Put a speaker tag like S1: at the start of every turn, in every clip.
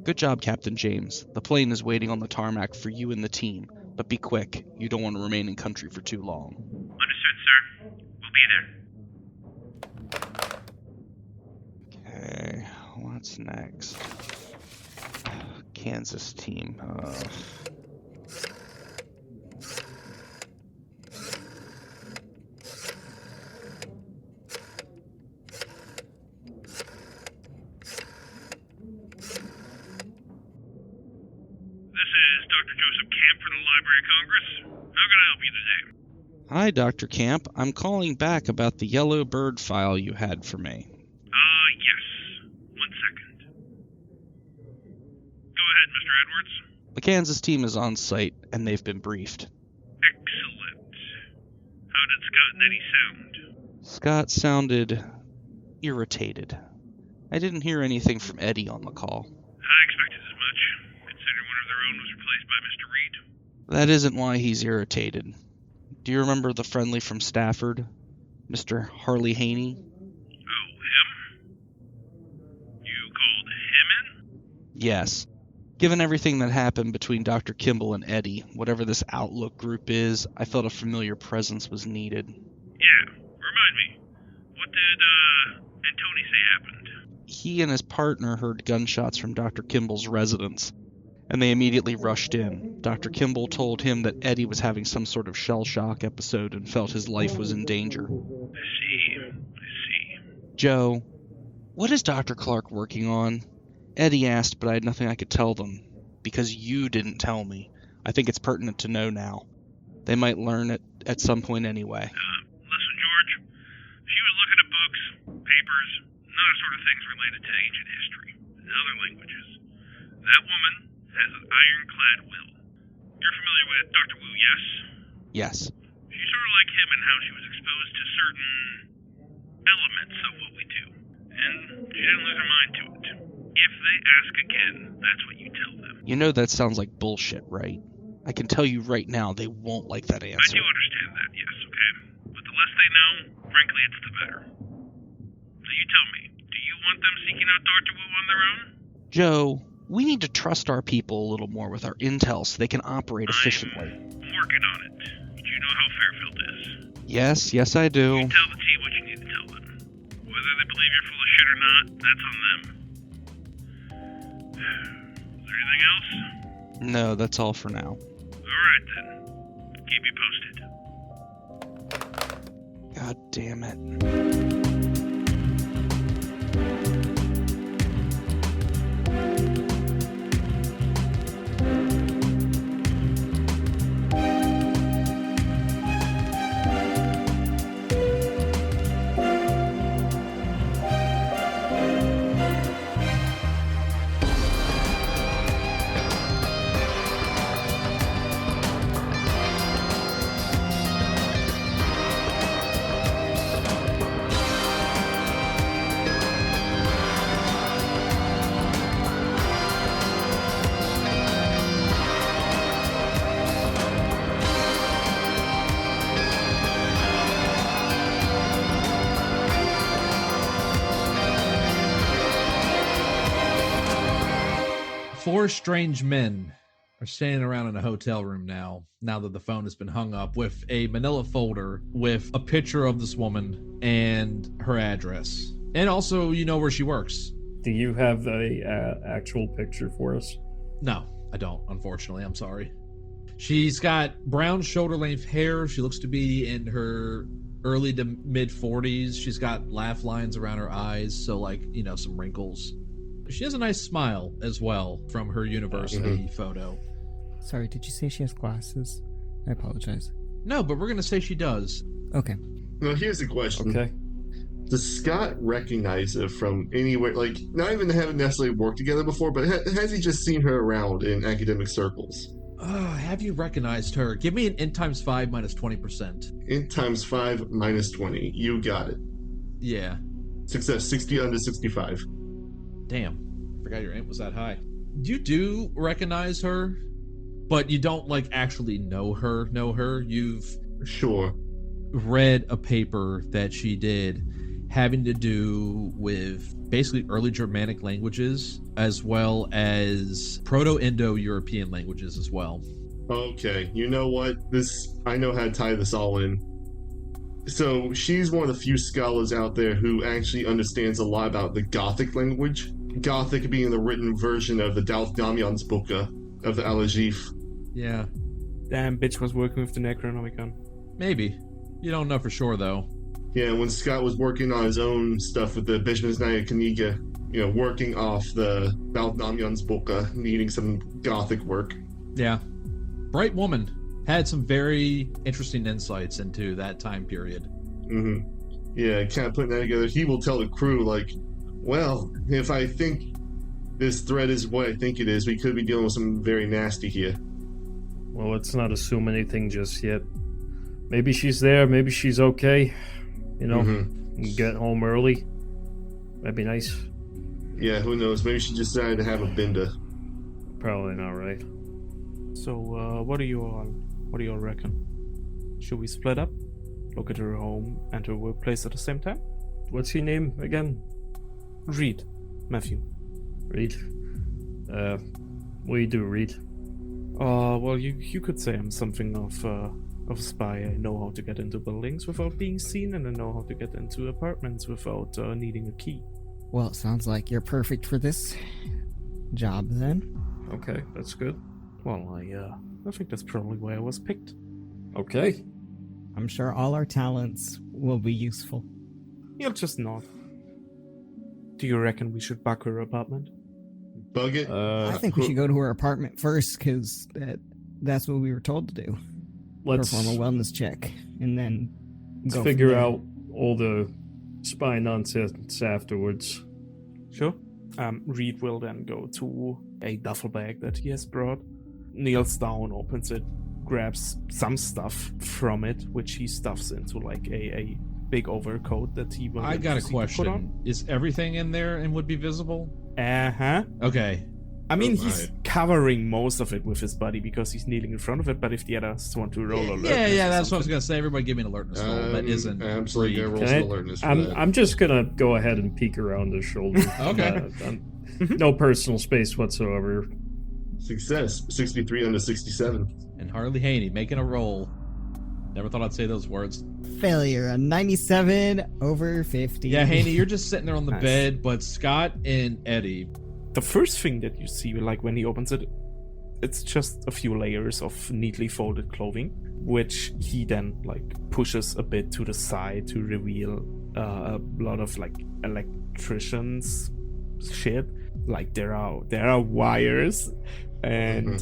S1: Good job, Captain James. The plane is waiting on the tarmac for you and the team, but be quick. You don't want to remain in country for too long.
S2: Understood, sir. We'll be there.
S1: Okay, what's next? Kansas team. Hi, Dr. Camp. I'm calling back about the yellow bird file you had for me.
S2: Yes. 1 second. Go ahead, Mr. Edwards.
S1: The Kansas team is on site, and they've been briefed.
S2: Excellent. How did Scott and Eddie sound?
S1: Scott sounded irritated. I didn't hear anything from Eddie on the call.
S2: I expected as much, considering one of their own was replaced by Mr. Reed.
S1: That isn't why he's irritated. Do you remember the friendly from Stafford? Mr. Harley Haney?
S2: Oh, him? You called him in?
S1: Yes. Given everything that happened between Dr. Kimball and Eddie, whatever this Outlook group is, I felt a familiar presence was needed.
S2: Yeah, remind me. What did, Tony say happened?
S1: He and his partner heard gunshots from Dr. Kimball's residence, and they immediately rushed in. Dr. Kimball told him that Eddie was having some sort of shell shock episode and felt his life was in danger.
S2: I see.
S1: Joe, what is Dr. Clark working on? Eddie asked, but I had nothing I could tell them, because you didn't tell me. I think it's pertinent to know now. They might learn it at some point anyway.
S2: Listen, George. She was looking at books, papers, and other sort of things related to ancient history and other languages. That woman has an ironclad will. You're familiar with Dr. Wu, yes?
S1: Yes.
S2: She's sort of like him in how she was exposed to certain elements of what we do. And she didn't lose her mind to it. If they ask again, that's what you tell them.
S1: You know that sounds like bullshit, right? I can tell you right now they won't like that answer.
S2: I do understand that, yes, okay? But the less they know, frankly, it's the better. So you tell me, do you want them seeking out Dr. Wu on their own?
S1: Joe, we need to trust our people a little more with our intel so they can operate efficiently.
S2: I'm working on it. But you know how Fairfield is.
S1: Yes, I do.
S2: You tell the team what you need to tell them. Whether they believe you're full of shit or not, that's on them. Is there anything else?
S1: No, that's all for now.
S2: Alright then. Keep me posted.
S1: God damn it.
S3: Four strange men are standing around in a hotel room now that the phone has been hung up, with a manila folder with a picture of this woman and her address. And also, you know where she works.
S4: Do you have the actual picture for us?
S3: No, I don't, unfortunately. I'm sorry. She's got brown shoulder-length hair. She looks to be in her early to mid-40s. She's got laugh lines around her eyes, so, like, you know, some wrinkles. She has a nice smile as well from her university photo.
S5: Sorry, did you say she has glasses? I apologize.
S3: No, but we're going to say she does.
S5: Okay.
S6: Now, here's the question.
S4: Okay.
S6: Does Scott recognize her from anywhere? Like, not even having necessarily worked together before, but has he just seen her around in academic circles?
S3: Have you recognized her? Give me an N times 5 minus 20%.
S6: N times 5 minus 20. You got it.
S3: Yeah.
S6: Success. 60 under 65.
S3: Damn. Forgot your Int was that high. You do recognize her, but you don't, like, actually know her. You've
S6: Sure
S3: read a paper that she did, having to do with basically early Germanic languages as well as Proto-Indo-European languages as well.
S6: Okay, you know what? I know how to tie this all in. So she's one of the few scholars out there who actually understands a lot about the Gothic language. Gothic being the written version of the Dalthnamion's of the Alagif.
S3: Yeah.
S7: Damn, bitch was working with the Necronomicon.
S3: Maybe. You don't know for sure, though.
S6: Yeah, when Scott was working on his own stuff with the Bishmansnaya Kaniga, working off the Dalthnamion's needing some Gothic work.
S3: Yeah. Bright woman. Had some very interesting insights into that time period.
S6: Mm-hmm. Yeah, kind of putting that together. He will tell the crew, like, well, if I think this threat is what I think it is, we could be dealing with something very nasty here.
S4: Well, let's not assume anything just yet. Maybe she's there, maybe she's okay. Get home early. That'd be nice.
S6: Yeah, who knows? Maybe she just decided to have a bender.
S4: Probably not right.
S7: So, what do you all reckon? Should we split up? Look at her home and her workplace at the same time?
S4: What's your name again?
S7: Reed. Matthew.
S4: Reed. What do you do, Reed?
S7: Well, you could say I'm something of a spy. I know how to get into buildings without being seen, and I know how to get into apartments without needing a key.
S5: Well, it sounds like you're perfect for this job then.
S4: Okay, that's good.
S7: Well, I think that's probably why I was picked.
S4: Okay.
S5: I'm sure all our talents will be useful.
S7: You'll just nod. Do you reckon we should bug her apartment?
S6: Bug it?
S5: I think we should go to her apartment first, because that's what we were told to do.
S4: Let's
S5: perform a wellness check, and then go
S4: figure
S5: from there.
S4: out all the spy nonsense afterwards.
S7: Sure. Reed will then go to a duffel bag that he has brought, kneels down, opens it, grabs some stuff from it, which he stuffs into like a big overcoat that he will.
S3: I got a
S7: put
S3: question.
S7: on.
S3: Is everything in there and would be visible?
S7: Uh-huh.
S3: Okay.
S7: I mean,
S6: Oh,
S7: he's
S6: right.
S7: covering most of it with his body because he's kneeling in front of it, but if the others want to roll alertness
S3: Yeah,
S7: or
S3: that's what I was
S7: something-
S3: going to say. Everybody give me an alertness roll. That isn't
S6: absolutely gonna
S3: Reed.
S6: roll
S4: Can
S6: some
S4: I-
S6: alertness for
S4: I'm
S6: that.
S4: I'm just gonna go ahead and peek around his shoulder.
S3: Okay.
S4: No personal space whatsoever.
S6: Success. 63 under 67.
S3: And Harley Haney making a roll. Never thought I'd say those words.
S5: Failure, a 97 over 50.
S3: Yeah, Haney, you're just sitting there on the
S7: Nice.
S3: bed, but Scott and Eddie.
S7: The first thing that you see, like when he opens it, it's just a few layers of neatly folded clothing, which he then like pushes a bit to the side to reveal a lot of like electricians shit. Like there are wires and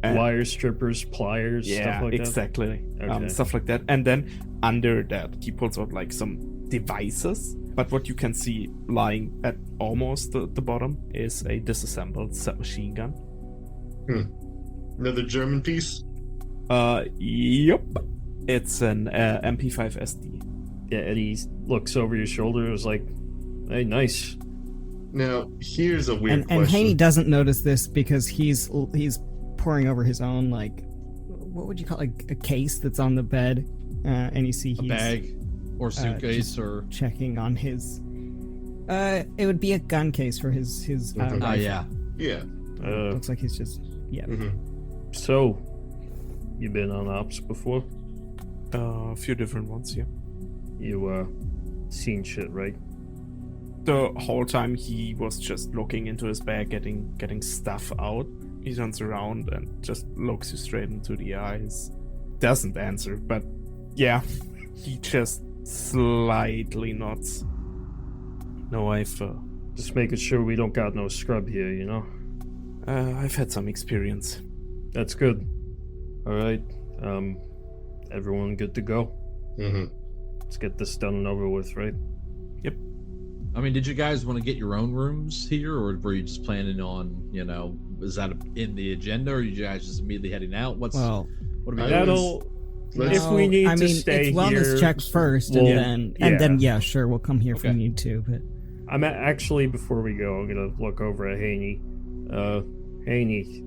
S4: Wire strippers, pliers,
S7: yeah,
S4: stuff like
S7: exactly.
S4: Okay.
S7: Stuff like that. And then under that, he pulls out like some devices. But what you can see lying at almost the bottom is a disassembled submachine gun.
S6: Another German piece?
S7: Yep. It's an MP5 SD.
S4: that. Yeah, Eddie looks over your shoulder and is like, hey, nice.
S6: Now, here's a weird
S5: And
S6: question.
S5: Haney doesn't notice this because he's poring over his own, like, what would you call it, a case that's on the bed, and you see
S3: A
S5: he's
S3: bag or suitcase
S5: just
S3: or...
S5: checking on his. It would be a gun case for his
S6: Mhm.
S3: Oh, yeah.
S6: Yeah.
S5: Looks like he's just
S4: So, you been on ops before?
S7: A few different ones, yeah.
S4: You seen shit, right?
S7: The whole time he was just looking into his bag, getting stuff out. He turns around and just looks you straight into the eyes. Doesn't answer, but yeah, he just slightly nods. No, I've
S4: Just making sure we don't got no scrub here, you know?
S7: I've had some experience.
S4: That's good. Alright. Everyone good to go?
S6: Mm-hmm.
S4: Let's get this done and over with, right?
S3: I mean, did you guys want to get your own rooms here, or were you just planning on, is that in the agenda, or are you guys just immediately heading out? What are we doing?
S4: That'll...
S6: Let's-
S4: If we need
S5: I
S4: to
S5: mean,
S4: stay
S5: it's wellness
S4: here,
S5: check first,
S4: we'll-
S5: and then yeah, sure, we'll come here if we
S3: Okay.
S5: need to. But
S4: I'm actually, before we go, I'm gonna look over at Haney. Haney,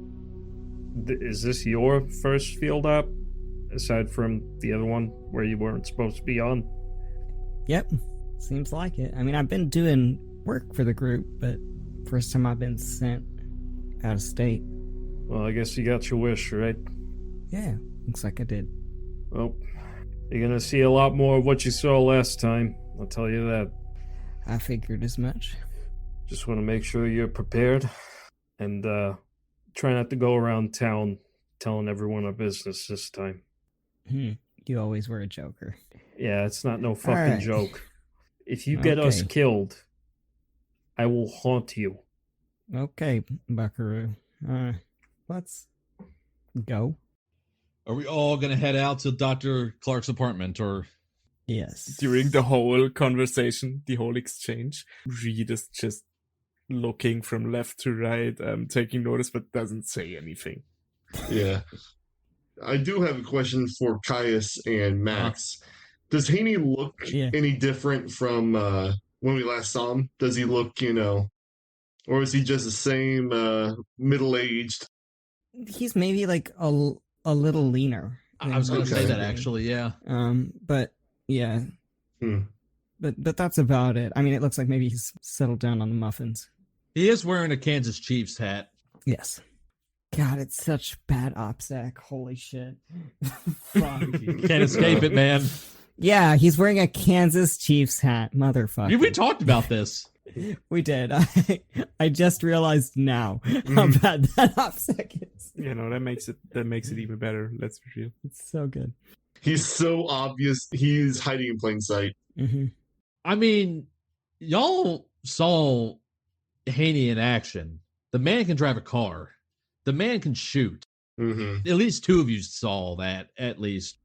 S4: is this your first field op? Aside from the other one where you weren't supposed to be on?
S5: yep, Seems like it. I mean, I've been doing work for the group, but first time I've been sent out of state.
S4: Well, I guess you got your wish, right?
S5: Yeah, looks like I did.
S4: Well, you're gonna see a lot more of what you saw last time. I'll tell you that.
S5: I figured as much.
S4: Just want to make sure you're prepared. And, try not to go around town telling everyone our business this time.
S5: You always were a joker.
S4: Yeah, it's not no fucking
S5: Alright.
S4: joke. If you get us
S5: Okay.
S4: killed, I will haunt you.
S5: Okay, Buckaroo. Let's go.
S3: Are we all gonna head out to Dr. Clark's apartment, or?
S5: Yes.
S7: During the whole conversation, the whole exchange, Reed is just looking from left to right, taking notice, but doesn't say anything.
S6: Yeah. I do have a question for Caius and Max. Does Haney look any different from when we last saw him? Does he look, or is he just the same middle-aged?
S5: He's maybe like a little leaner.
S3: I was gonna say that actually, yeah.
S5: But yeah. But that's about it. I mean, it looks like maybe he's settled down on the muffins.
S3: He is wearing a Kansas Chiefs hat.
S5: Yes. God, it's such bad OPSEC. Holy shit. Fuck.
S3: Can't escape it, man.
S5: Yeah, he's wearing a Kansas Chiefs hat, motherfucker.
S3: We talked about this.
S5: We did. I just realized now how bad that OPSEC is.
S7: That makes it even better. Let's be real.
S5: It's so good.
S6: He's so obvious. He's hiding in plain sight.
S5: Mm-hmm.
S3: I mean, y'all saw Haney in action. The man can drive a car. The man can shoot.
S6: Mm-hmm.
S3: At least two of you saw that, at least.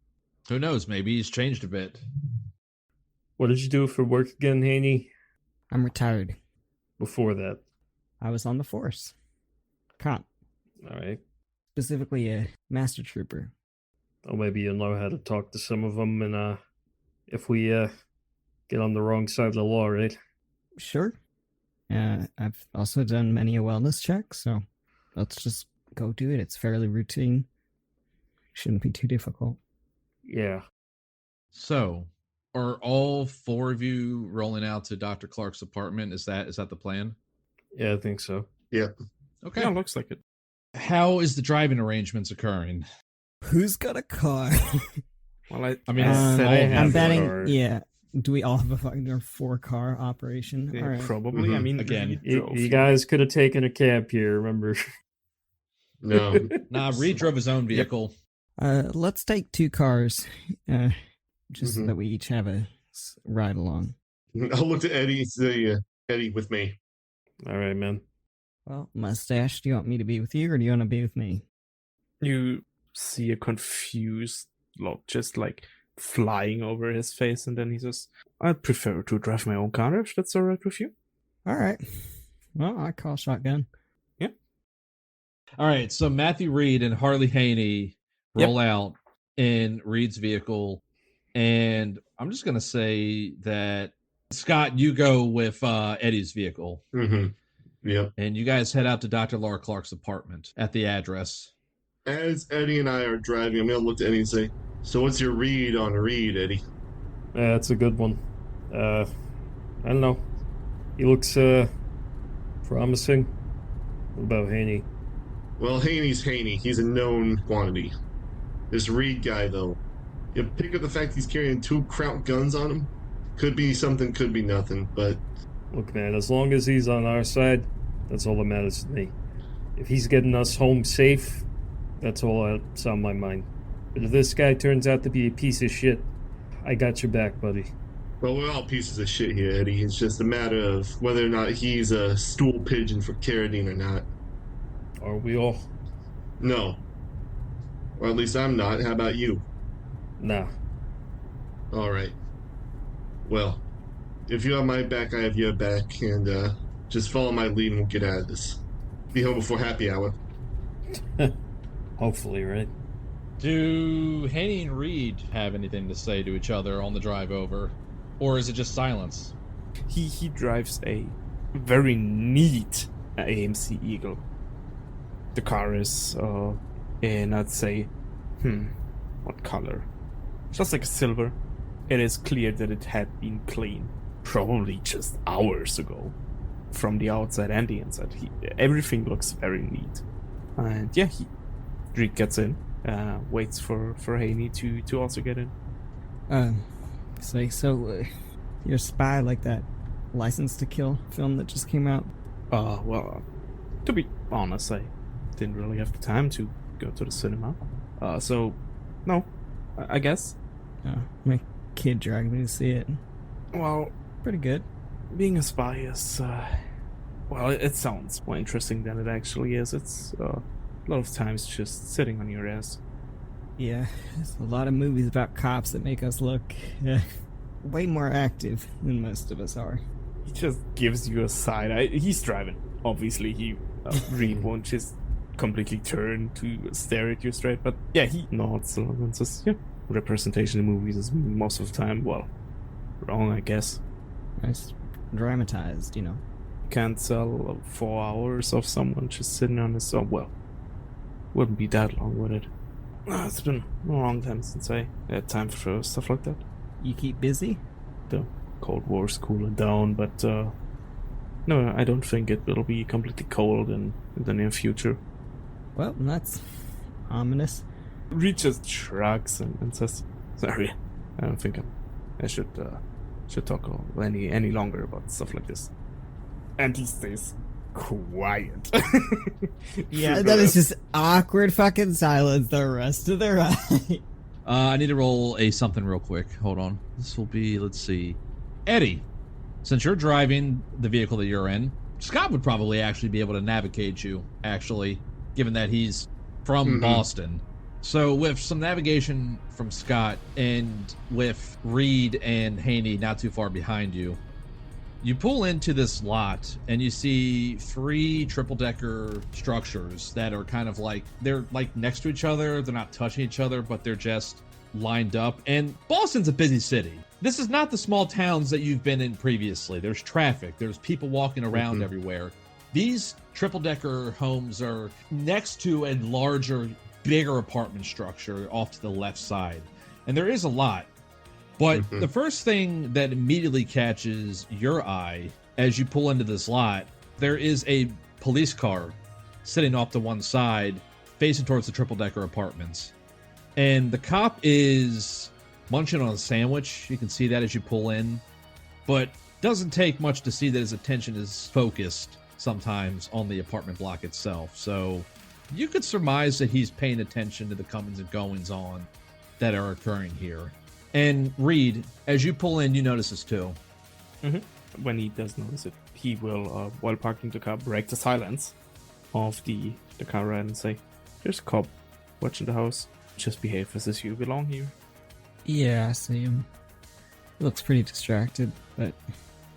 S3: Who knows? Maybe he's changed a bit.
S4: What did you do for work again, Haney?
S5: I'm retired.
S4: Before that?
S5: I was on the force. Cop.
S4: All right.
S5: Specifically a master trooper.
S4: Oh, maybe you'll know how to talk to some of them, and if we get on the wrong side of the law, right?
S5: Sure. I've also done many a wellness check, so let's just go do it. It's fairly routine. Shouldn't be too difficult.
S4: Yeah.
S3: So, are all four of you rolling out to Dr. Clark's apartment? Is that the plan?
S4: Yeah, I think so.
S6: Yep.
S3: Okay.
S7: Yeah, looks like it.
S3: How is the driving arrangements occurring?
S5: Who's got a car?
S7: Well,
S3: I mean,
S5: I'm betting.
S4: car.
S5: Yeah. Do we all have a fucking 4-car operation?
S7: Yeah,
S5: all right.
S7: probably.
S6: Mhm.
S7: I mean,
S3: Again,
S4: You guys could have taken a cab here, remember?
S6: No.
S3: Nah, Reed drove his own vehicle.
S5: Let's take 2 cars, just so that we each have a ride along.
S6: I'll look to Eddie and say, Eddie, with me.
S4: All right, man.
S5: Well, Mustache, do you want me to be with you, or do you want to be with me?
S7: You see a confused look just like flying over his face, and then he says, I'd prefer to drive my own car if that's all right with you.
S5: All right. Well, I call shotgun.
S7: Yep.
S3: All right, so Matthew Reed and Harley Haney roll out in Reed's vehicle, and I'm just going to say that, Scott, you go with Eddie's vehicle.
S6: Mm-hmm. Yep.
S3: And you guys head out to Dr. Laura Clark's apartment at the address.
S6: As Eddie and I are driving, I'm going to look to Eddie and say, so what's your read on Reed, Eddie?
S4: That's a good one. I don't know. He looks promising. What about Haney?
S6: Well, Haney's Haney. He's a known quantity. This Reed guy, though, you pick up the fact he's carrying 2 Kraut guns on him. Could be something, could be nothing, but...
S4: Look, man, as long as he's on our side, that's all that matters to me. If he's getting us home safe, that's all that's on my mind. But if this guy turns out to be a piece of shit, I got your back, buddy.
S6: Well, we're all pieces of shit here, Eddie. It's just a matter of whether or not he's a stool pigeon for CARRADINE or not.
S4: Are we all?
S6: No. Or at least I'm not. How about you?
S4: Nah.
S6: All right. Well, if you have my back, I have your back, and just follow my lead and we'll get out of this. Be home before happy hour.
S4: Hopefully, right?
S3: Do Haney and Reed have anything to say to each other on the drive over? Or is it just silence?
S7: He drives a very neat AMC Eagle. The car is in, I'd say, what color? Just like a silver. It is clear that it had been cleaned. probably just hours ago, from the outside and the inside. Everything looks very neat. And yeah, Reed gets in, waits for Haney to also get in.
S5: So you're a spy like that License to Kill film that just came out?
S7: Well, to be honest, I didn't really have the time to go to the cinema. So, no, I guess.
S5: My kid dragged me to see it.
S7: Well,
S5: Pretty good.
S7: being a spy is, well, it sounds more interesting than it actually is. It's a lot of times just sitting on your ass.
S5: Yeah, there's a lot of movies about cops that make us look way more active than most of us are.
S7: He just gives you a side eye. He's driving. Obviously, Reed won't just completely turn to stare at you straight. But yeah, he nods along and says, yeah, representation in movies is most of the time, well, wrong, I guess.
S5: Nice dramatized, you know.
S7: Can't sell 4 hours of someone just sitting on his own. Well, wouldn't be that long, would it? It's been a long time since I had time for stuff like that.
S5: You keep busy?
S7: The Cold War's cooling down, but no, I don't think it will be completely cold in the near future.
S5: Well, that's ominous.
S7: Reed just shrugs and says, sorry, I don't think I should talk any longer about stuff like this. And he stays quiet.
S5: Yeah, that is just awkward fucking silence the rest of the ride.
S3: I need to roll a something real quick. Hold on. This will be, let's see. Eddie, since you're driving the vehicle that you're in, Scott would probably actually be able to navigate you, actually, given that he's from Boston. So with some navigation from Scott and with Reed and Haney not too far behind you, you pull into this lot and you see 3 triple-decker structures that are kind of like, they're like next to each other. They're not touching each other, but they're just lined up. And Boston's a busy city. This is not the small towns that you've been in previously. There's traffic. There's people walking around everywhere. These triple-decker homes are next to a larger, bigger apartment structure off to the left side. And there is a lot. But the first thing that immediately catches your eye as you pull into this lot, there is a police car sitting off to one side, facing towards the triple-decker apartments. And the cop is munching on a sandwich. You can see that as you pull in. But doesn't take much to see that his attention is focused sometimes on the apartment block itself. So you could surmise that he's paying attention to the comings and goings on that are occurring here. And Reed, as you pull in, you notice this too.
S7: When he does notice it, he will, while parking the car, break the silence of the car ride and say, there's a cop watching the house. Just behave as if you belong here.
S5: Yeah, I see him. He looks pretty distracted, but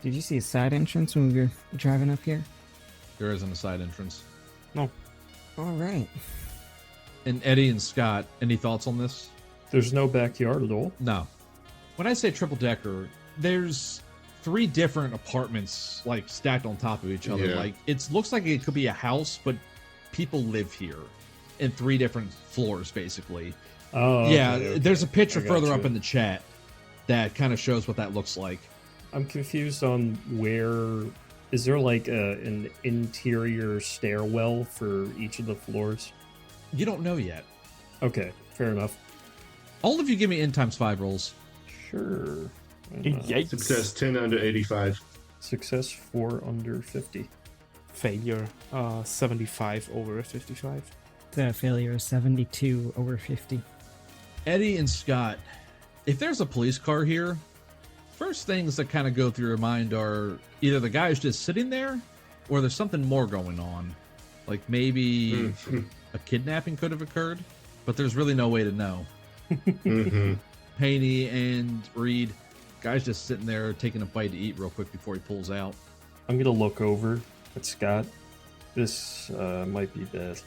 S5: did you see a side entrance when we were driving up here?
S3: There isn't a side entrance.
S7: No.
S5: All right.
S3: And Eddie and Scott, any thoughts on this?
S4: There's no backyard at all.
S3: No. When I say triple decker, there's 3 different apartments like stacked on top of each other.
S6: Yeah.
S3: Like it looks like it could be a house, but people live here in 3 different floors, basically.
S4: Oh,
S3: yeah.
S4: okay.
S3: There's a picture
S4: I got
S3: further
S4: you.
S3: up in the chat that kind of shows what that looks like.
S4: I'm confused on where... Is there like an interior stairwell for each of the floors?
S3: You don't know yet.
S4: Okay, fair enough.
S3: All of you give me N times 5 rolls.
S4: Sure.
S7: Yikes.
S6: Success 10 under 85.
S4: Success 4 under 50.
S7: Failure 75 over 55.
S5: The failure is 72 over 50.
S3: Eddie and Scott, if there's a police car here, first things that kind of go through your mind are either the guy's just sitting there or there's something more going on. Like maybe a kidnapping could have occurred, but there's really no way to know. Haney and Reed, guy's just sitting there taking a bite to eat real quick before he pulls out.
S4: I'm gonna look over at Scott. This might be bad.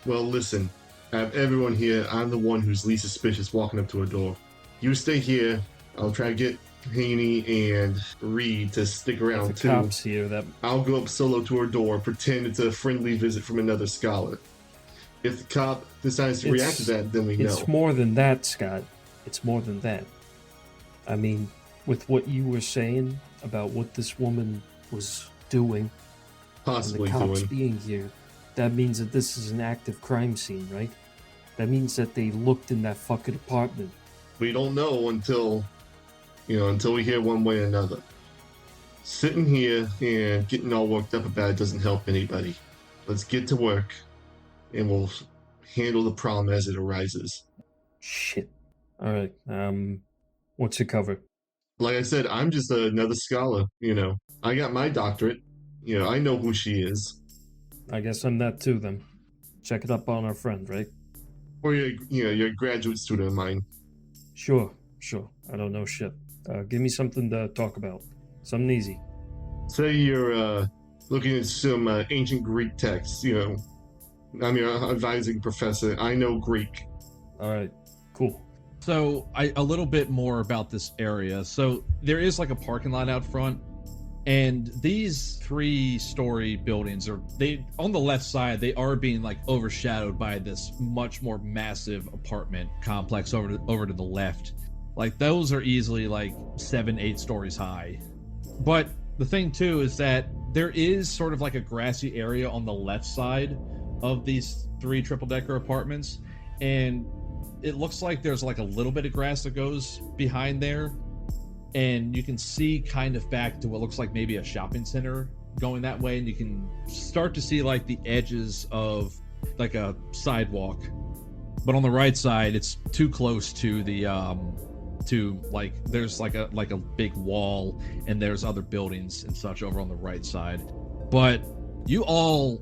S6: Well, listen. Out of everyone here, I'm the one who's least suspicious walking up to a door. You stay here. I'll try to get Haney and Reed to stick around
S4: The
S6: too.
S4: cops here. That
S6: I'll go up solo to her door, pretend it's a friendly visit from another scholar. If the cop decides to react to that, then we know.
S4: it's more than that, Scott. It's more than that. I mean, with what you were saying about what this woman was doing,
S6: Possibly
S4: and the cops
S6: doing.
S4: being here, that means that this is an active crime scene, right? That means that they looked in that fucking apartment.
S6: We don't know until we hear one way or another. Sitting here and getting all worked up about it doesn't help anybody. Let's get to work, and we'll handle the problem as it arises.
S4: Shit. All right. What's your cover?
S6: Like I said, I'm just another scholar. I got my doctorate. I know who she is.
S4: I guess I'm that too, then. Check it up on our friend, right?
S6: Or you're a graduate student of mine.
S4: Sure. I don't know shit. Give me something to talk about. Something easy.
S6: Say you're looking at some ancient Greek texts. I'm your advising professor. I know Greek.
S4: All right. Cool.
S3: So a little bit more about this area. So there is like a parking lot out front, and these 3-story buildings on the left side, they are being like overshadowed by this much more massive apartment complex over to the left. Like those are easily like 7-8 stories high. But the thing too is that there is sort of like a grassy area on the left side of these 3 triple-decker apartments, and it looks like there's like a little bit of grass that goes behind there, and you can see kind of back to what looks like maybe a shopping center going that way, and you can start to see like the edges of like a sidewalk. But on the right side, it's too close to the there's like a big wall, and there's other buildings and such over on the right side. But you all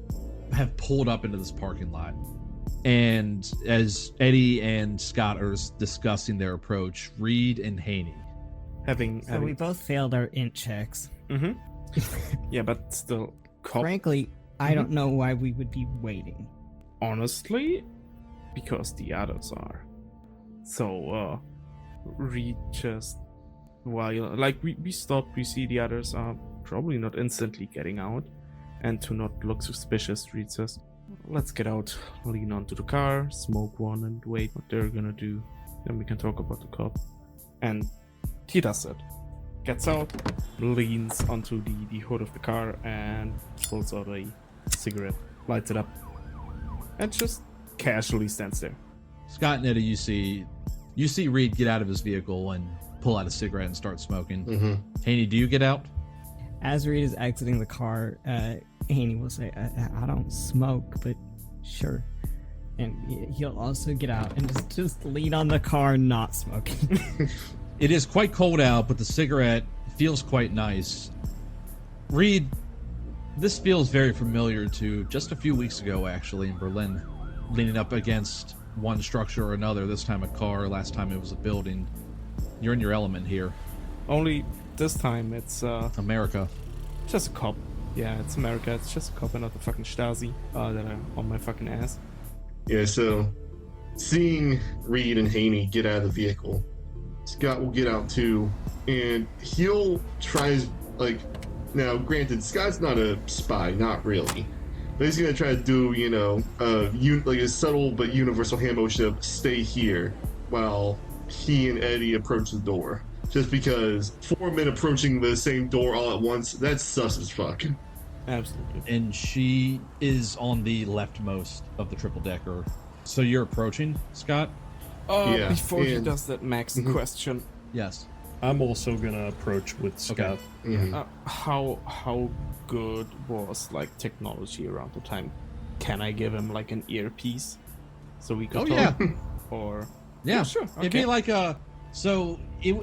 S3: have pulled up into this parking lot, and as Eddie and Scott are discussing their approach, Reed and Haney.
S5: So we both failed our int checks.
S7: Mm-hmm. Yeah, but still.
S5: Frankly, I don't know why we would be waiting.
S7: Honestly, because the others are. So, Reed just, while we stop, we see the others are probably not instantly getting out, and to not look suspicious, Reed says, "Let's get out, lean onto the car, smoke one, and wait what they're gonna do. Then we can talk about the cop." And he does it. Gets out, leans onto the hood of the car, and pulls out a cigarette, lights it up, and just casually stands there.
S3: Scott and Eddie, you see Reed get out of his vehicle and pull out a cigarette and start smoking.
S6: Mm-hmm.
S3: Haney, do you get out?
S5: As Reed is exiting the car, Haney will say, I don't smoke, but sure. And he'll also get out and just lean on the car, not smoking.
S3: It is quite cold out, but the cigarette feels quite nice. Reed, this feels very familiar to just a few weeks ago, actually, in Berlin. Leaning up against one structure or another, this time a car, last time it was a building. You're in your element here.
S7: Only this time it's
S3: America.
S7: just a cop. Yeah, it's America. It's just a cop and not the fucking Stasi that are on my fucking ass.
S6: Yeah, so seeing Reed and Haney get out of the vehicle, Scott will get out too, and he'll try his, now granted, Scott's not a spy, not really, but he's gonna try to do, a subtle but universal hand motion of stay here while he and Eddie approach the door. Just because 4 men approaching the same door all at once, that's sus as fuck.
S7: Absolutely.
S3: And she is on the leftmost of the triple decker. So you're approaching, Scott?
S6: Yeah,
S7: Before he
S6: and-
S7: does that, Max, question.
S3: Yes.
S4: I'm also gonna approach with Scott.
S6: Mhm.
S7: How good was technology around the time? Can I give him an earpiece so we could talk?
S3: Yeah.
S7: Or
S3: Yeah,
S7: sure.
S3: It'd be like a. So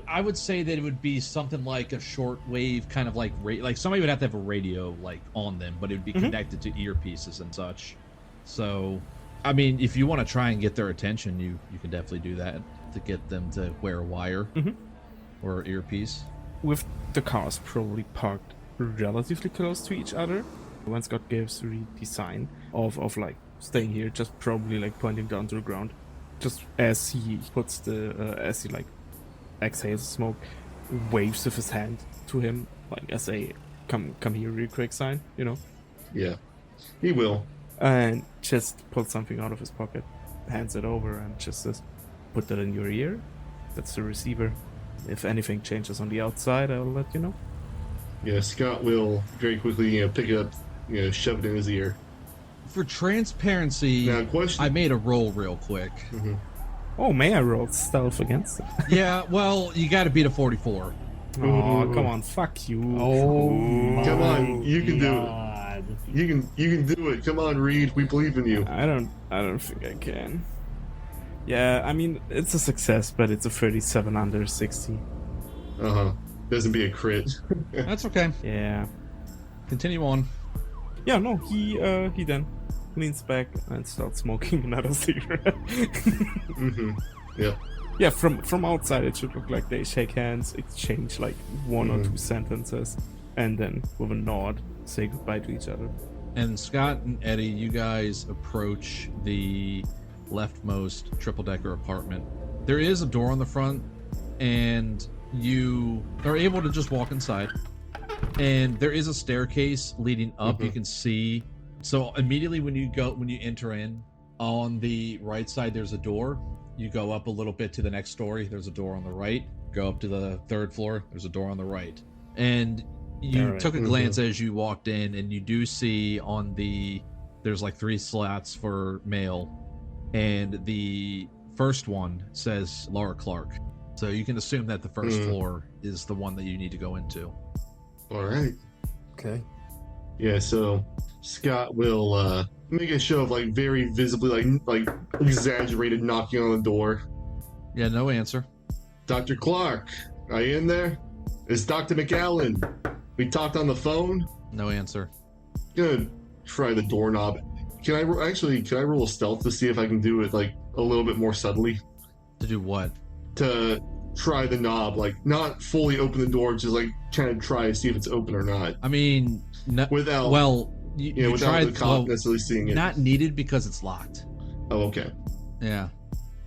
S3: I would say that it would be something like a shortwave kind of like somebody would have to have a radio on them, but it would be connected to earpieces and such. So, I mean, if you want to try and get their attention, you can definitely do that to get them to wear a wire or earpiece.
S7: with the cars probably parked relatively close to each other, when Scott gives Reed the sign of staying here, just probably pointing down to the ground, just as he puts as he exhales smoke, waves with his hand to him as a come here real quick sign,
S6: Yeah, he will.
S7: and just pulls something out of his pocket, hands it over, and just says, "Put that in your ear. That's the receiver. if anything changes on the outside, I'll let you know.
S6: Yeah, Scott will very quickly, pick it up, shove it in his ear.
S3: For transparency,
S6: Now, question.
S3: I made a roll real quick.
S6: Mhm.
S7: Oh, may I roll stealth against it?
S3: Yeah, well, you got to beat a 44.
S7: Oh, come on, fuck you.
S4: Oh,
S6: Come on, you can do it.
S4: God.
S6: You can do it. Come on, Reed. We believe in you.
S7: I don't think I can. Yeah, I mean, it's a success, but it's a 37 under 60.
S6: Doesn't be a crit.
S3: That's okay.
S7: Yeah.
S3: Continue on.
S7: Yeah, no, he then leans back and starts smoking another cigarette.
S6: Yep.
S7: Yeah, from outside it should look like they shake hands, exchange like one or two sentences, and then with a nod say goodbye to each other.
S3: And Scott and Eddie, you guys approach the leftmost triple-decker apartment. There is a door on the front, and you are able to just walk inside. And there is a staircase leading up. You can see. So immediately when you enter in, on the right side there's a door. You go up a little bit to the next story. There's a door on the right. Go up to the third floor. There's a door on the right. And you took a glance as you walked in, and you do see there's like 3 slots for mail, and the first one says Laura Clark. So you can assume that the first floor is the one that you need to go into.
S6: All right.
S4: Okay.
S6: Yeah, so Scott will make a show of like very visibly like exaggerated knocking on the door.
S3: Yeah, no answer.
S6: Dr. Clark, are you in there? It's Dr. Macallan. We talked on the phone.
S3: No answer.
S6: Gonna try the doorknob. Can I roll a stealth to see if I can do it like a little bit more subtly?
S3: To do what?
S6: To try the knob, like not fully open the door, just like trying to try to see if it's open or not.
S3: I mean,
S6: Without
S3: you
S6: without
S3: tried,
S6: the cop necessarily seeing it.
S3: not needed because it's locked.
S6: Oh, okay.
S3: Yeah.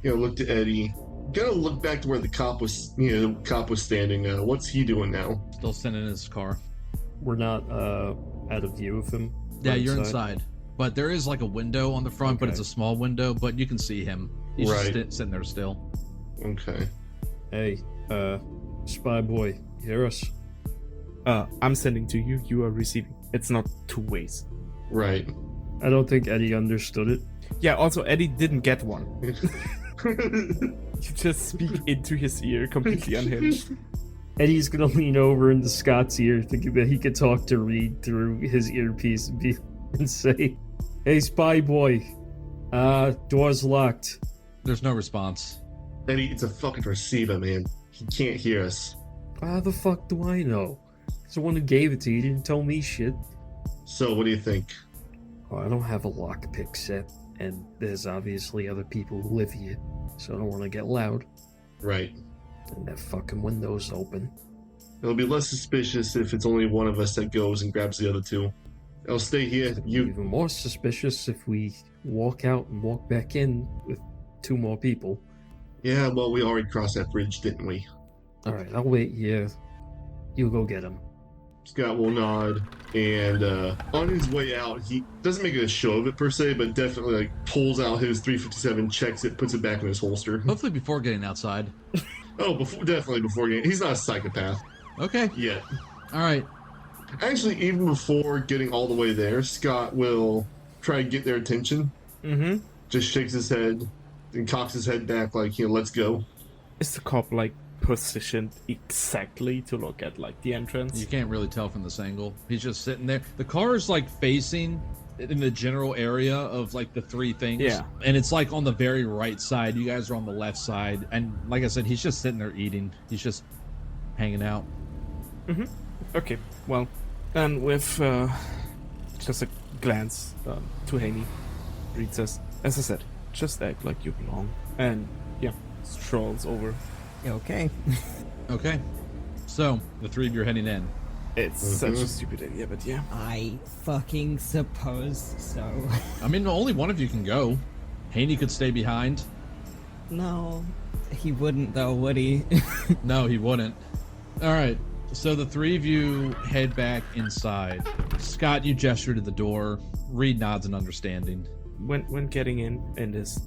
S6: Look to Eddie. Gotta look back to where the cop was. The cop was standing. What's he doing now?
S3: Still sitting in his car.
S4: We're not out of view of him.
S3: Yeah, you're inside. But there is like a window on the front, but it's a small window, but you can see him. He's just sitting there still.
S6: Okay.
S4: Hey, spy boy, you hear us?
S7: I'm sending to you, you are receiving. It's not 2 ways.
S6: Right.
S4: I don't think Eddie understood it.
S7: Yeah, also Eddie didn't get one. You just speak into his ear, completely unhinged.
S4: Eddie's gonna lean over into Scott's ear, thinking that he could talk to Reed through his earpiece and say, "Hey, spy boy, door's locked."
S3: There's no response.
S6: Eddie, it's a fucking receiver, man. He can't hear us.
S4: How the fuck do I know? He's the one who gave it to you. He didn't tell me shit.
S6: So, what do you think?
S4: Well, I don't have a lockpick set, and there's obviously other people who live here, so I don't want to get loud.
S6: Right.
S4: And that fucking window's open.
S6: It'll be less suspicious if it's only one of us that goes and grabs the other 2. I'll stay here.
S4: It'll be even more suspicious if we walk out and walk back in with 2 more people.
S6: Yeah, well, we already crossed that bridge, didn't we?
S4: Alright, I'll wait here. You go get him.
S6: Scott will nod, and on his way out, he doesn't make a show of it per se, but definitely like pulls out his 357, checks it, puts it back in his holster.
S3: Hopefully before getting outside.
S6: Oh, definitely before getting. He's not a psychopath
S3: Okay.
S6: yet.
S3: All right.
S6: Actually, even before getting all the way there, Scott will try to get their attention.
S7: Mm-hmm.
S6: Just shakes his head and cocks his head back like, let's go.
S7: Is the cop like positioned exactly to look at like the entrance?
S3: You can't really tell from this angle. He's just sitting there. The car is like facing in the general area of like the 3 things.
S7: Yeah.
S3: And it's like on the very right side. You guys are on the left side. And like I said, he's just sitting there eating. He's just hanging out.
S7: Mm-hmm. Okay, well, and with just a glance to Haney, Reed says, as I said, just act like you belong. And yeah, strolls over.
S5: Okay.
S3: Okay. So, the 3 of you are heading in.
S7: It's such a stupid idea, but yeah.
S5: I fucking suppose so.
S3: I mean, only one of you can go. Haney could stay behind.
S5: No, he wouldn't though, would he?
S3: No, he wouldn't. All right. So the 3 of you head back inside. Scott, you gesture to the door. Reed nods in understanding.
S7: When getting in this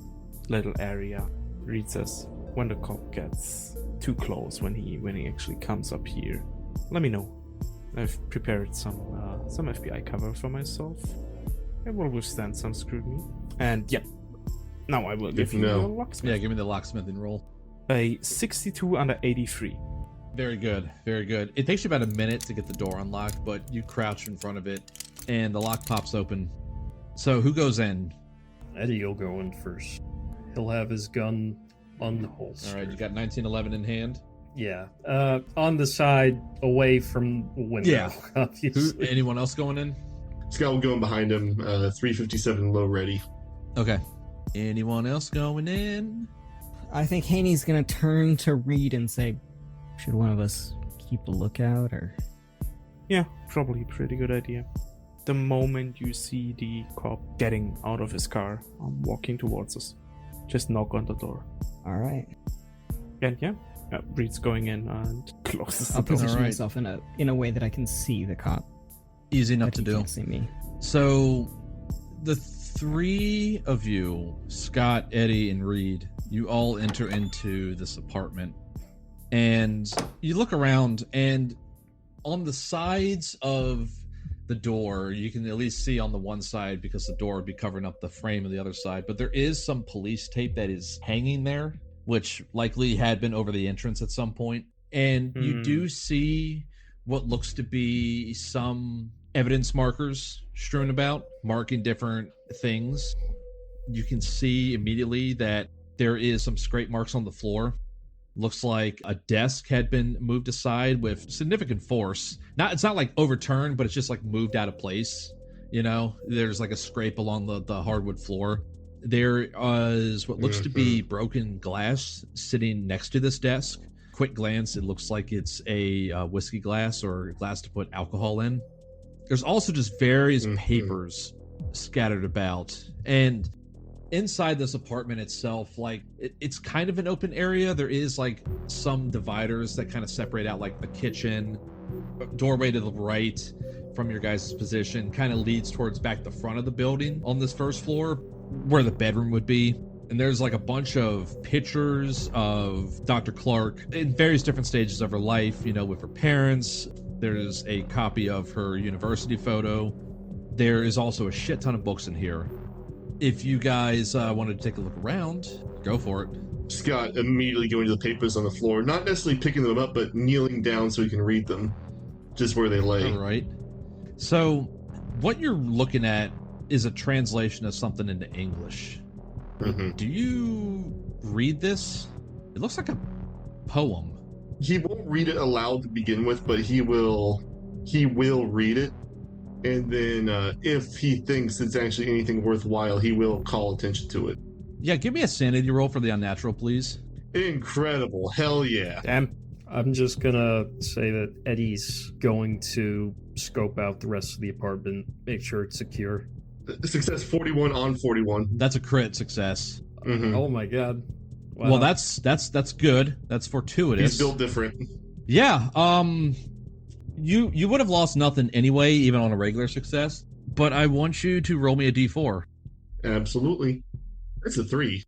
S7: little area, Reed says, when the cop gets too close when he actually comes up here, let me know. I've prepared some FBI cover for myself. It will withstand some scrutiny. And yeah, now I will give you the locksmith.
S3: Yeah, give me the locksmithing roll.
S7: A 62 under 83.
S3: Very good, very good. It takes you about a minute to get the door unlocked, but you crouch in front of it, and the lock pops open. So who goes in?
S4: Eddie will go in first. He'll have his gun unholstered.
S3: All right, you got 1911 in hand.
S4: Yeah, on the side, away from the window.
S3: Yeah.
S4: Obviously.
S3: Anyone else going in?
S6: Scott will go in behind him. 357 low ready.
S3: Okay. Anyone else going in?
S5: I think Haney's gonna turn to Reed and say, should one of us keep a lookout, or?
S7: Yeah, probably a pretty good idea. The moment you see the cop getting out of his car, walking towards us, just knock on the door.
S5: All right.
S7: And yeah, Reed's going in and closes the
S5: I'll
S7: door.
S5: position
S3: Alright.
S5: myself in a way that I can see the cop.
S3: Easy enough
S5: But
S3: to
S5: he
S3: do.
S5: can't see me.
S3: So, the three of you, Scott, Eddie, and Reed, you all enter into this apartment. And you look around, and on the sides of the door, you can at least see on the one side, because the door would be covering up the frame of the other side, but there is some police tape that is hanging there, which likely had been over the entrance at some point. And you do see what looks to be some evidence markers strewn about, marking different things. You can see immediately that there is some scrape marks on the floor. Looks like a desk had been moved aside with significant force. It's not like overturned, but it's just like moved out of place. You know, there's like a scrape along the hardwood floor. There is what looks to be broken glass sitting next to this desk. Quick glance, it looks like it's a whiskey glass or a glass to put alcohol in. There's also just various papers scattered about. And inside this apartment itself, like it's kind of an open area. There is like some dividers that kind of separate out, like the kitchen doorway to the right from your guys' position kind of leads towards back the front of the building on this first floor where the bedroom would be. And there's like a bunch of pictures of Dr. Clark in various different stages of her life, you know, with her parents. There's a copy of her university photo. There is also a shit ton of books in here. If you guys wanted to take a look around, go for it.
S6: Scott immediately going to the papers on the floor, not necessarily picking them up, but kneeling down so he can read them, just where they lay.
S3: All right. So, what you're looking at is a translation of something into English. Do you read this? It looks like a poem.
S6: He won't read it aloud to begin with, but he will read it. And then if he thinks it's actually anything worthwhile, he will call attention to it.
S3: Yeah, give me a sanity roll for the unnatural, please.
S6: Incredible. Hell yeah.
S7: Damn.
S4: I'm just gonna say that Eddie's going to scope out the rest of the apartment, make sure it's secure.
S6: Success 41 on 41.
S3: That's a crit success.
S4: Oh my god. Wow.
S3: Well, that's good. That's fortuitous.
S6: He's built different.
S3: Yeah. You would have lost nothing anyway, even on a regular success. But I want you to roll me a d4.
S6: Absolutely. That's a 3.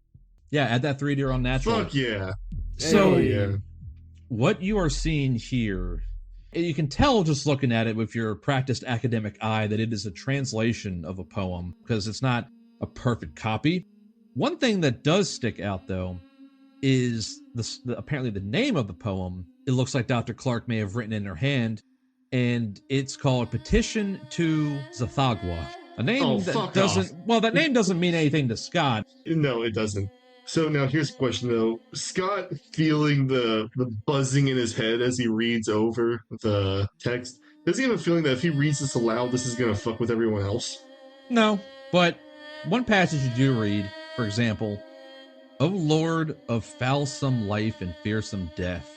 S3: Yeah, add that 3 to your unnatural.
S6: Fuck yeah.
S3: So,
S6: Hell yeah.
S3: what you are seeing here, you can tell just looking at it with your practiced academic eye that it is a translation of a poem, because it's not a perfect copy. One thing that does stick out, though, is apparently the name of the poem. It looks like Dr. Clark may have written in her hand, and it's called Petition to Zathagwa. A name that doesn't... Well, that name doesn't mean anything to Scott.
S6: No, it doesn't. So now here's the question, though. Scott feeling the buzzing in his head as he reads over the text, does he have a feeling that if he reads this aloud, this is going to fuck with everyone else?
S3: No, but one passage you do read, for example, O Lord of foulsome life and fearsome death,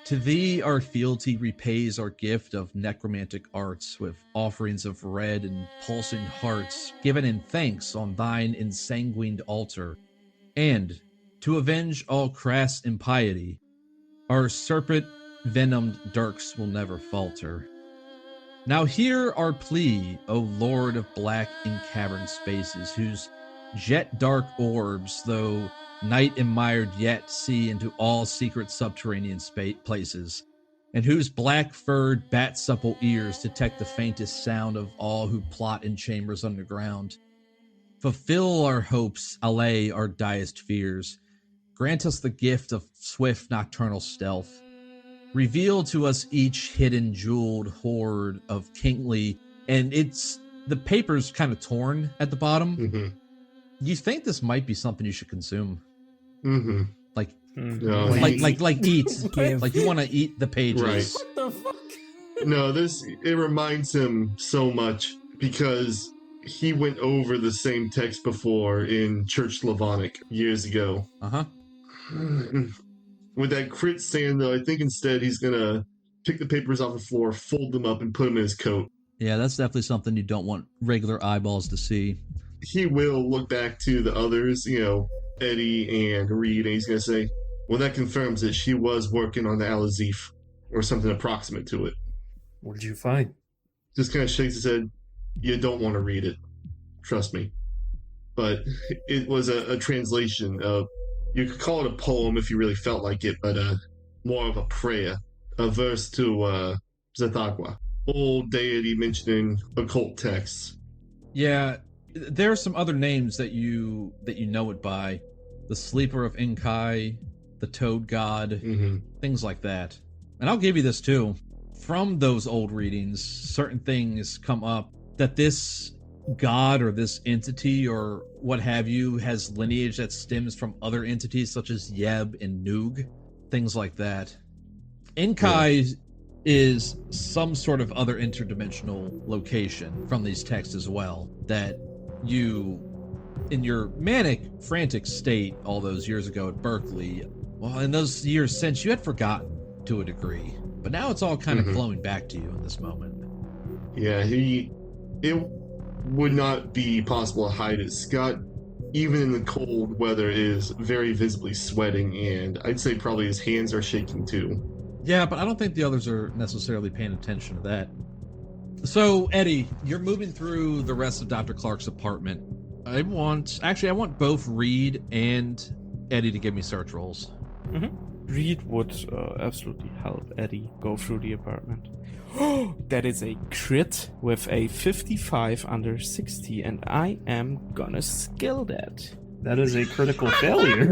S3: to thee our fealty repays our gift of necromantic arts with offerings of red and pulsing hearts given in thanks on thine ensanguined altar. And, to avenge all crass impiety, our serpent-venomed dirks will never falter. Now hear our plea, O Lord of black and cavern spaces, whose jet dark orbs, though night admired yet see into all secret subterranean places, and whose black-furred bat-supple ears detect the faintest sound of all who plot in chambers underground. Fulfill our hopes, allay our diest fears. Grant us the gift of swift nocturnal stealth. Reveal to us each hidden jeweled hoard of kingly, and the paper's kind of torn at the bottom.
S6: Mm-hmm.
S3: You think this might be something you should consume?
S6: Mm-hmm.
S3: Like,
S6: No,
S3: like eat.
S5: Give.
S3: Like you want to eat the pages.
S6: Right.
S8: What the fuck?
S6: No, it reminds him so much because he went over the same text before in Church Slavonic years ago.
S3: Uh-huh.
S6: With that crit sand, though, I think instead he's gonna pick the papers off the floor, fold them up, and put them in his coat.
S3: Yeah, that's definitely something you don't want regular eyeballs to see.
S6: He will look back to the others, Eddie and Reed, and he's gonna say, well, that confirms that she was working on the Al-Azif, or something approximate to it.
S4: What did you find?
S6: Just kind of shakes his head. You don't want to read it. Trust me. But it was a translation of, you could call it a poem if you really felt like it, but more of a prayer. A verse to Zathagwa. Old deity mentioning occult texts.
S3: Yeah, there are some other names that you know it by. The Sleeper of Inkai, the Toad God, things like that. And I'll give you this too. From those old readings, certain things come up that this god or this entity or what have you has lineage that stems from other entities such as Yeb and Noog, things like that. Inkai is some sort of other interdimensional location from these texts as well that you, in your manic, frantic state all those years ago at Berkeley, well, in those years since, you had forgotten to a degree. But now it's all kind of flowing back to you in this moment.
S6: Yeah, it would not be possible to hide it. Scott, even in the cold weather, is very visibly sweating, and I'd say probably his hands are shaking too.
S3: Yeah, but I don't think the others are necessarily paying attention to that. So, Eddie, you're moving through the rest of Dr. Clark's apartment. I want both Reed and Eddie to give me search rolls.
S7: Reed would absolutely help Eddie go through the apartment. That is a crit with a 55 under 60, and I am gonna skill that.
S4: That is a critical failure.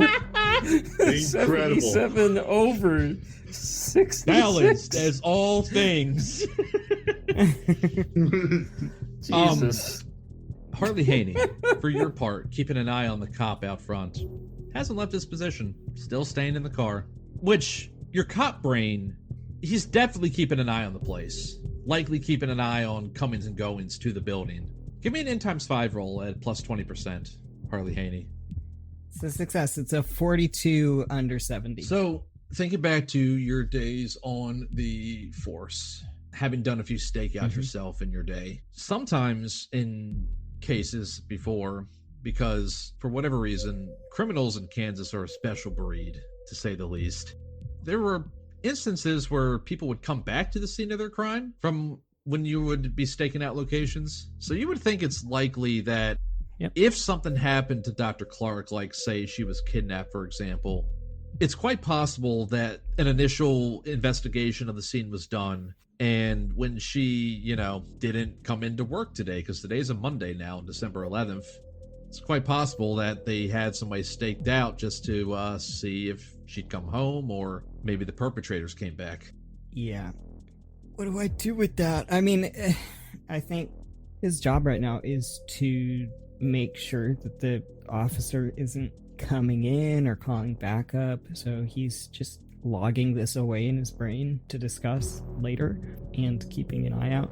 S6: Incredible.
S4: 77 over 66.
S3: Balanced as all things.
S4: Jesus.
S3: Harley Haney, for your part, keeping an eye on the cop out front. Hasn't left his position, still staying in the car. Which, your cop brain, he's definitely keeping an eye on the place. Likely keeping an eye on comings and goings to the building. Give me an N times 5 roll at plus 20%, Harley Haney.
S5: It's a success. It's a 42 under 70.
S3: So, thinking back to your days on the force, having done a few stakeouts yourself in your day, sometimes in cases before, because for whatever reason, criminals in Kansas are a special breed, to say the least. There were instances where people would come back to the scene of their crime from when you would be staking out locations. So you would think it's likely that if something happened to Dr. Clark, like say she was kidnapped, for example, it's quite possible that an initial investigation of the scene was done. And when she, didn't come into work today, because today's a Monday now, December 11th, it's quite possible that they had somebody staked out just to see if she'd come home, or maybe the perpetrators came back.
S5: Yeah. What do I do with that? I mean, I think his job right now is to make sure that the officer isn't coming in or calling backup, so he's just logging this away in his brain to discuss later and keeping an eye out.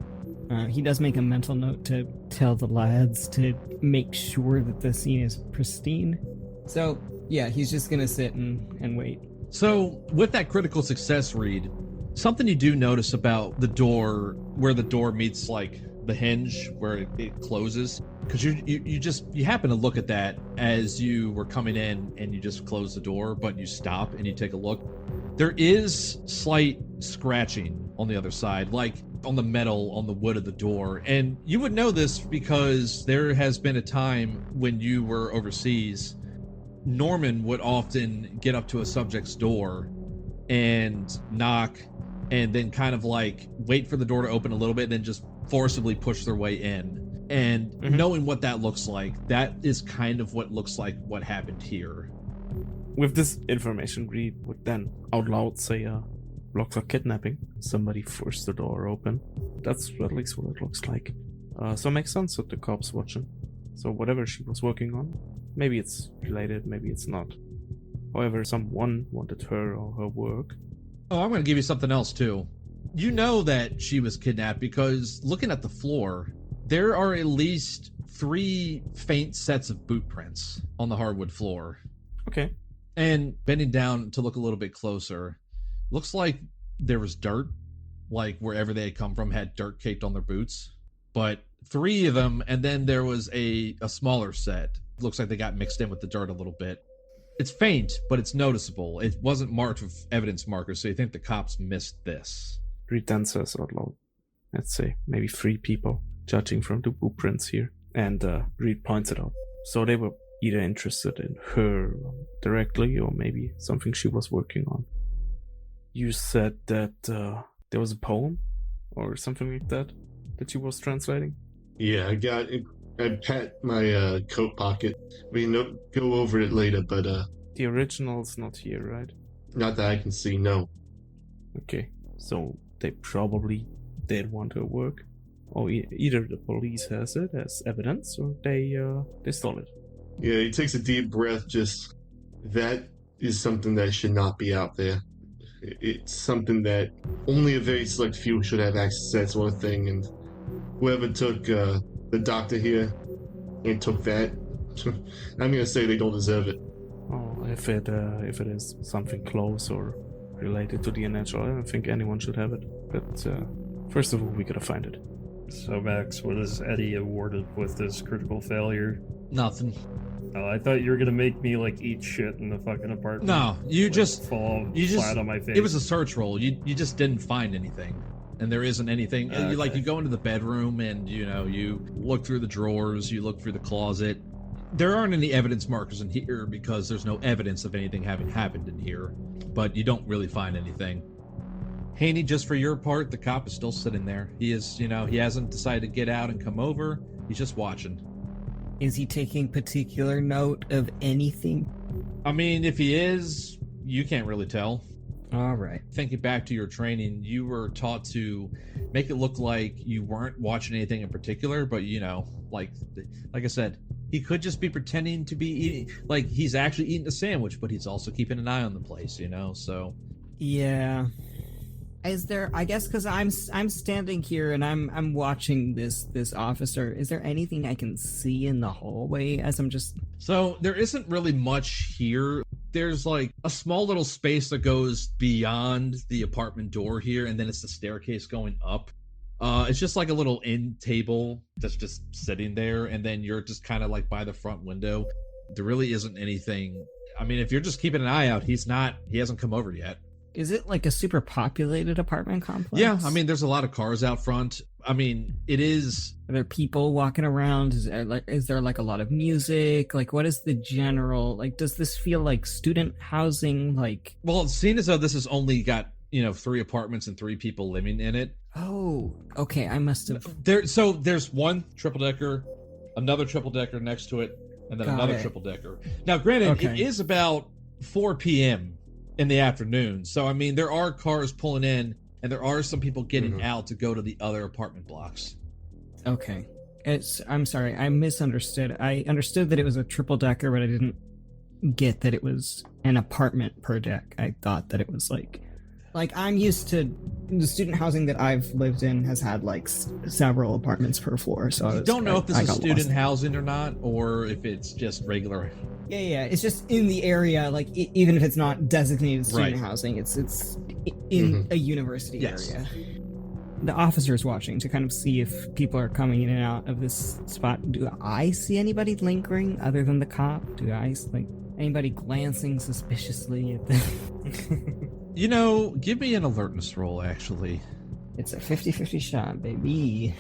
S5: He does make a mental note to tell the lads to make sure that the scene is pristine. So, yeah, he's just gonna sit and wait.
S3: So, with that critical success read, something you do notice about the door, where the door meets, like, the hinge, where it closes, because you happen to look at that as you were coming in, and you just close the door, but you stop and you take a look. There is slight scratching on the other side, like on the metal, on the wood of the door. And you would know this because there has been a time when you were overseas, Norman would often get up to a subject's door and knock and then kind of like wait for the door to open a little bit and then just forcibly push their way in. And knowing what that looks like, that is kind of what looks like what happened here.
S7: With this information, Reed would then out loud say, looks like kidnapping. Somebody forced the door open. That's at least what it looks like. So it makes sense that the cops watching. So whatever she was working on, maybe it's related, maybe it's not. However, someone wanted her or her work.
S3: Oh, I'm going to give you something else too. You know that she was kidnapped because looking at the floor, there are at least 3 faint sets of boot prints on the hardwood floor.
S7: Okay.
S3: And bending down to look a little bit closer, looks like there was dirt, like wherever they had come from had dirt caked on their boots. But 3 of them, and then there was a smaller set. Looks like they got mixed in with the dirt a little bit. It's faint, but it's noticeable. It wasn't marked with evidence markers, so you think the cops missed this.
S7: Reed then says out loud, let's say maybe 3 people, judging from the blueprints here. And Reed points it out. So they were either interested in her directly or maybe something she was working on. You said that there was a poem or something like that she was translating?
S6: Yeah, I pat my coat pocket. We can go over it later, but
S7: the original's not here, right?
S6: Not that I can see, no.
S7: Okay, so they probably did want her work, or either the police has it as evidence, or they stole it.
S6: Yeah, he takes a deep breath. Just that is something that should not be out there. It's something that only a very select few should have access to, that sort of thing. And whoever took the doctor here and took that, I'm gonna say they don't deserve it.
S7: Oh, if it is something close or related to the NHL, I don't think anyone should have it. But first of all, we gotta find it.
S4: So, Max, what is Eddie awarded with this critical failure?
S3: Nothing.
S4: Oh, I thought you were gonna make me like eat shit in the fucking apartment.
S3: No, you
S4: like,
S3: just
S4: fall flat on my face.
S3: It was a search roll. You just didn't find anything, and there isn't anything.
S4: Okay.
S3: You go into the bedroom and you look through the drawers, you look through the closet. There aren't any evidence markers in here because there's no evidence of anything having happened in here. But you don't really find anything. Haney, just for your part, the cop is still sitting there. He is, he hasn't decided to get out and come over. He's just watching.
S5: Is he taking particular note of anything?
S3: I mean, if he is, you can't really tell.
S5: All right.
S3: Thinking back to your training, you were taught to make it look like you weren't watching anything in particular, but like I said, he could just be pretending to be eating, like he's actually eating a sandwich, but he's also keeping an eye on the place, so.
S5: Yeah. Is there, I guess, because I'm standing here and I'm watching this officer. Is there anything I can see in the hallway as I'm just?
S3: So there isn't really much here. There's like a small little space that goes beyond the apartment door here, and then it's the staircase going up. It's just like a little end table that's just sitting there, and then you're just kind of like by the front window. There really isn't anything. I mean, if you're just keeping an eye out, he hasn't come over yet.
S5: Is it like a super populated apartment complex?
S3: Yeah, I mean, there's a lot of cars out front. I mean, it is.
S5: Are there people walking around? Is there like a lot of music? Like, what is the general, like, does this feel like student housing? Like,
S3: well, seeing as though this has only got, 3 apartments and 3 people living in it.
S5: Oh, okay, I must have.
S3: So there's one triple-decker, another triple-decker next to it, and then another triple-decker. Now, granted, It is about 4 p.m. in the afternoon. So, I mean, there are cars pulling in, and there are some people getting out to go to the other apartment blocks.
S5: Okay. I'm sorry, I misunderstood. I understood that it was a triple-decker, but I didn't get that it was an apartment per deck. I thought that it was like I'm used to the student housing that I've lived in has had like several apartments per floor. So I
S3: don't know if this is student housing or not, or if it's just regular.
S5: Yeah. It's just in the area, like even if it's not designated student housing, it's in a university area. The officer's watching to kind of see if people are coming in and out of this spot. Do I see anybody lingering other than the cop? Do I anybody glancing suspiciously at the?
S3: Give me an alertness roll, actually.
S5: It's a 50-50 shot, baby.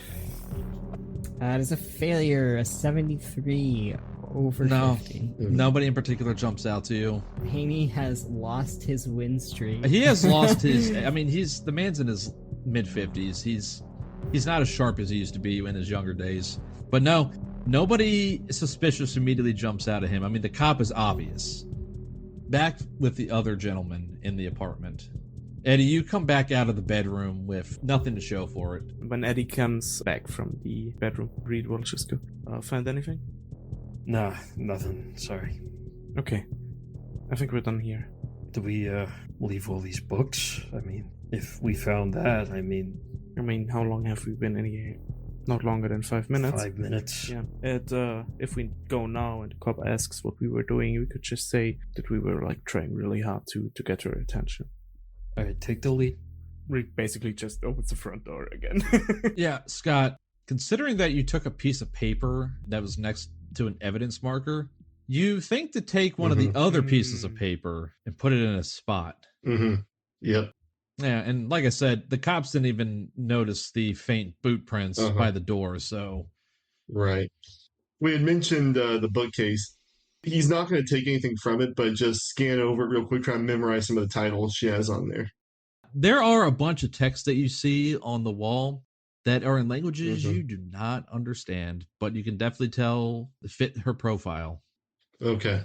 S5: That is a failure, a 73 over 50.
S3: Nobody in particular jumps out to you.
S5: Haney has lost his win streak.
S3: He has lost his. I mean, the man's in his mid-50s. He's not as sharp as he used to be in his younger days. But no, nobody suspicious immediately jumps out at him. I mean, the cop is obvious. Back with the other gentleman in the apartment. Eddie, you come back out of the bedroom with nothing to show for it.
S7: When Eddie comes back from the bedroom, Reed will just go, find anything?
S4: Nah, nothing. Sorry.
S7: Okay. I think we're done here.
S4: Do we leave all these books? I mean, if we found that, I mean,
S7: how long have we been in here? Not longer than 5 minutes.
S4: 5 minutes.
S7: Yeah. If we go now and the cop asks what we were doing, we could just say that we were like trying really hard to get her attention.
S4: All right, take the lead.
S7: Reed basically just opens the front door again.
S3: Yeah, Scott, considering that you took a piece of paper that was next to an evidence marker, you think to take one of the other pieces of paper and put it in a spot.
S6: Yep.
S3: Yeah, and like I said, the cops didn't even notice the faint boot prints by the door, so...
S6: Right. We had mentioned the bookcase. He's not going to take anything from it, but just scan over it real quick, try and memorize some of the titles she has on there.
S3: There are a bunch of texts that you see on the wall that are in languages you do not understand, but you can definitely tell fit her profile.
S6: Okay.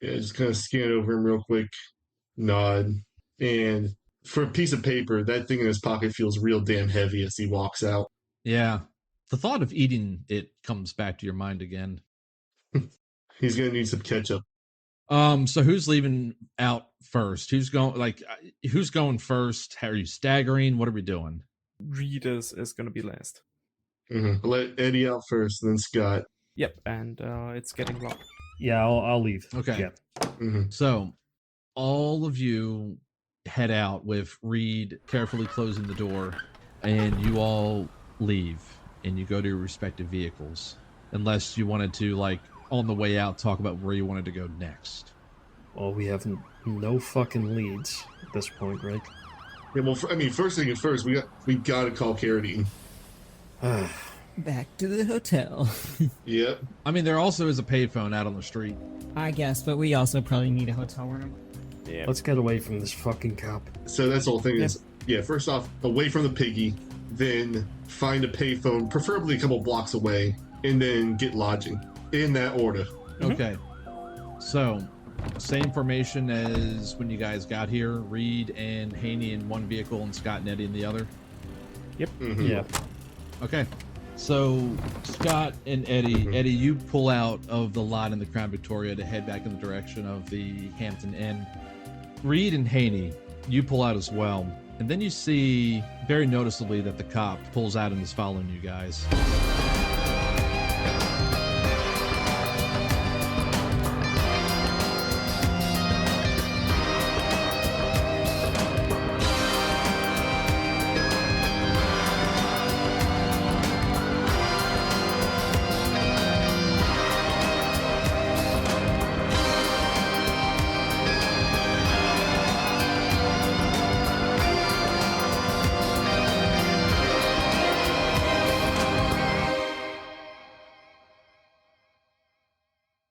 S6: Yeah, just kind of scan over him real quick, nod, and for a piece of paper, that thing in his pocket feels real damn heavy as he walks out.
S3: Yeah. The thought of eating it comes back to your mind again.
S6: He's going to need some ketchup.
S3: So who's leaving out first? Who's going first? How are you staggering? What are we doing?
S7: Reed is going to be last.
S6: Let Eddie out first, then Scott.
S7: Yep, and it's getting locked.
S4: Yeah, I'll leave.
S3: Okay.
S4: Yeah.
S3: So all of you head out with Reed carefully closing the door, and you all leave, and you go to your respective vehicles. Unless you wanted to, like, on the way out, talk about where you wanted to go next.
S4: Well, we have no fucking leads at this point, right?
S6: Yeah, well, first thing first, we got to call CARRADINE.
S5: Back to the hotel.
S6: Yep.
S3: I mean, there also is a payphone out on the street.
S5: I guess, but we also probably need a hotel room.
S7: Yeah.
S4: Let's get away from this fucking cop.
S6: So that's the whole thing is, first off, away from the piggy, then find a payphone, preferably a couple blocks away, and then get lodging. In that order.
S3: Okay. So, same formation as when you guys got here. Reed and Haney in one vehicle and Scott and Eddie in the other.
S7: Yep.
S4: Yeah.
S3: Okay. So, Scott and Eddie, Eddie, you pull out of the lot in the Crown Victoria to head back in the direction of the Hampton Inn. Reed and Haney, you pull out as well. And then you see very noticeably that the cop pulls out and is following you guys.